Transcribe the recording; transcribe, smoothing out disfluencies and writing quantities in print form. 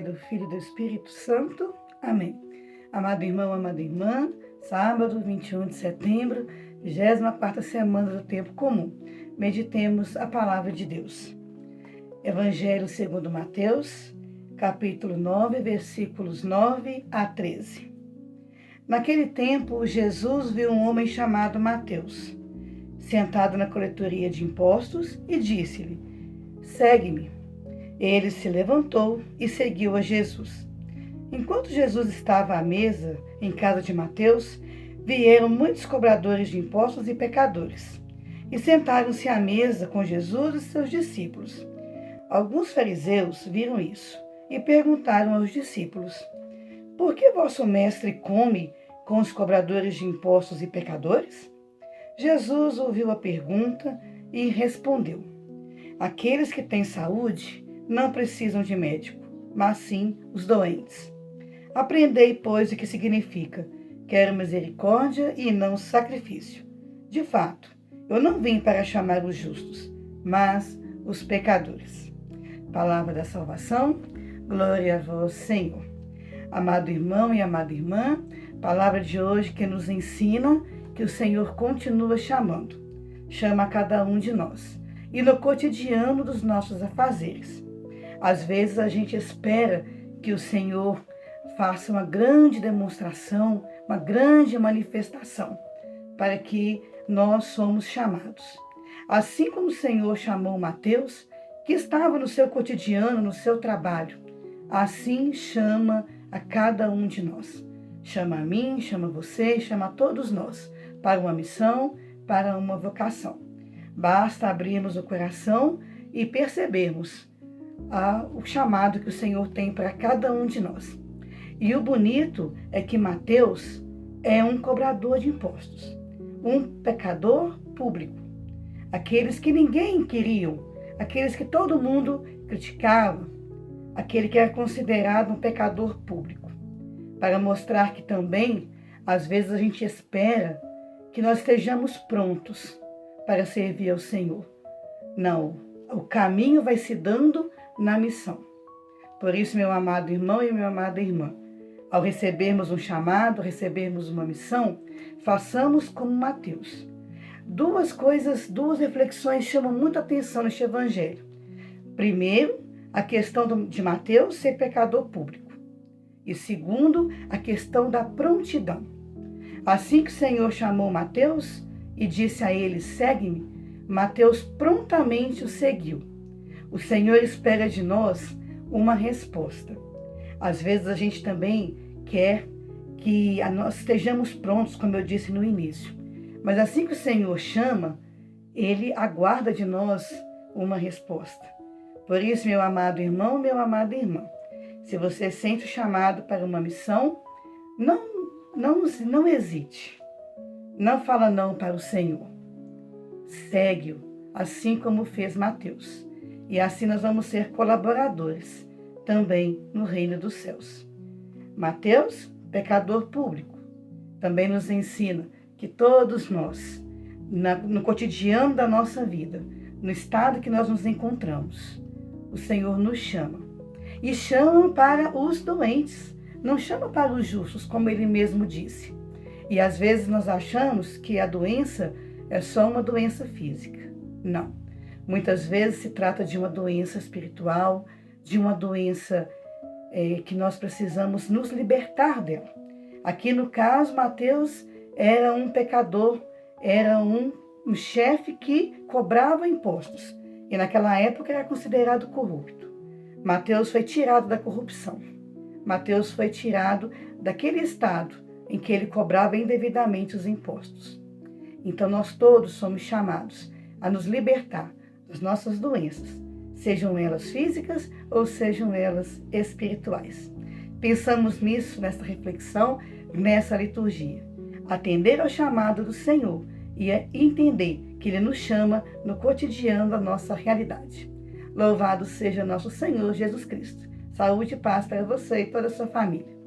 Pai, do Filho e do Espírito Santo. Amém. Amado irmão, amada irmã, sábado, 21 de setembro, 24ª semana do tempo comum. Meditemos a palavra de Deus. Evangelho segundo Mateus, capítulo 9, versículos 9 a 13. Naquele tempo, Jesus viu um homem chamado Mateus, sentado na coletoria de impostos, e disse-lhe: "Segue-me." Ele se levantou e seguiu a Jesus. Enquanto Jesus estava à mesa em casa de Mateus, vieram muitos cobradores de impostos e pecadores, e sentaram-se à mesa com Jesus e seus discípulos. Alguns fariseus viram isso e perguntaram aos discípulos: "Por que vosso mestre come com os cobradores de impostos e pecadores?" Jesus ouviu a pergunta e respondeu: "Aqueles que têm saúde não precisam de médico, mas sim os doentes. Aprendei, pois, o que significa: quero misericórdia e não sacrifício. De fato, eu não vim para chamar os justos, mas os pecadores." Palavra da salvação, glória a vós, Senhor. Amado irmão e amada irmã, palavra de hoje que nos ensina que o Senhor continua chamando. Chama a cada um de nós e no cotidiano dos nossos afazeres. Às vezes a gente espera que o Senhor faça uma grande demonstração, uma grande manifestação, para que nós somos chamados. Assim como o Senhor chamou Mateus, que estava no seu cotidiano, no seu trabalho, assim chama a cada um de nós. Chama a mim, chama você, chama a todos nós, para uma missão, para uma vocação. Basta abrirmos o coração e percebermos o chamado que o Senhor tem para cada um de nós. E o bonito é que Mateus é um cobrador de impostos, um pecador público. Aqueles que ninguém queria, aqueles que todo mundo criticava, aquele que era considerado um pecador público. Para mostrar que também, às vezes, a gente espera que nós estejamos prontos para servir ao Senhor. Não, o caminho vai se dando na missão. Por isso, meu amado irmão e minha amada irmã, ao recebermos um chamado, recebermos uma missão, façamos como Mateus. Duas reflexões chamam muita atenção neste evangelho. Primeiro, a questão de Mateus ser pecador público. E segundo, a questão da prontidão. Assim que o Senhor chamou Mateus e disse a ele: "Segue-me", Mateus prontamente o seguiu. O Senhor espera de nós uma resposta. Às vezes a gente também quer que nós estejamos prontos, como eu disse no início. Mas assim que o Senhor chama, Ele aguarda de nós uma resposta. Por isso, meu amado irmão, minha amada irmã, se você sente o chamado para uma missão, não hesite. Não fala não para o Senhor. Segue-o, assim como fez Mateus. E assim nós vamos ser colaboradores também no reino dos céus. Mateus, pecador público, também nos ensina que todos nós, no cotidiano da nossa vida, no estado que nós nos encontramos, o Senhor nos chama. E chama para os doentes, não chama para os justos, como Ele mesmo disse. E às vezes nós achamos que a doença é só uma doença física. Não. Muitas vezes se trata de uma doença espiritual, de uma doença que nós precisamos nos libertar dela. Aqui no caso, Mateus era um pecador, era um chefe que cobrava impostos. E naquela época era considerado corrupto. Mateus foi tirado da corrupção. Mateus foi tirado daquele estado em que ele cobrava indevidamente os impostos. Então nós todos somos chamados a nos libertar das nossas doenças, sejam elas físicas ou sejam elas espirituais. Pensamos nisso, nessa reflexão, nessa liturgia. Atender ao chamado do Senhor e entender que Ele nos chama no cotidiano da nossa realidade. Louvado seja nosso Senhor Jesus Cristo. Saúde e paz para você e toda a sua família.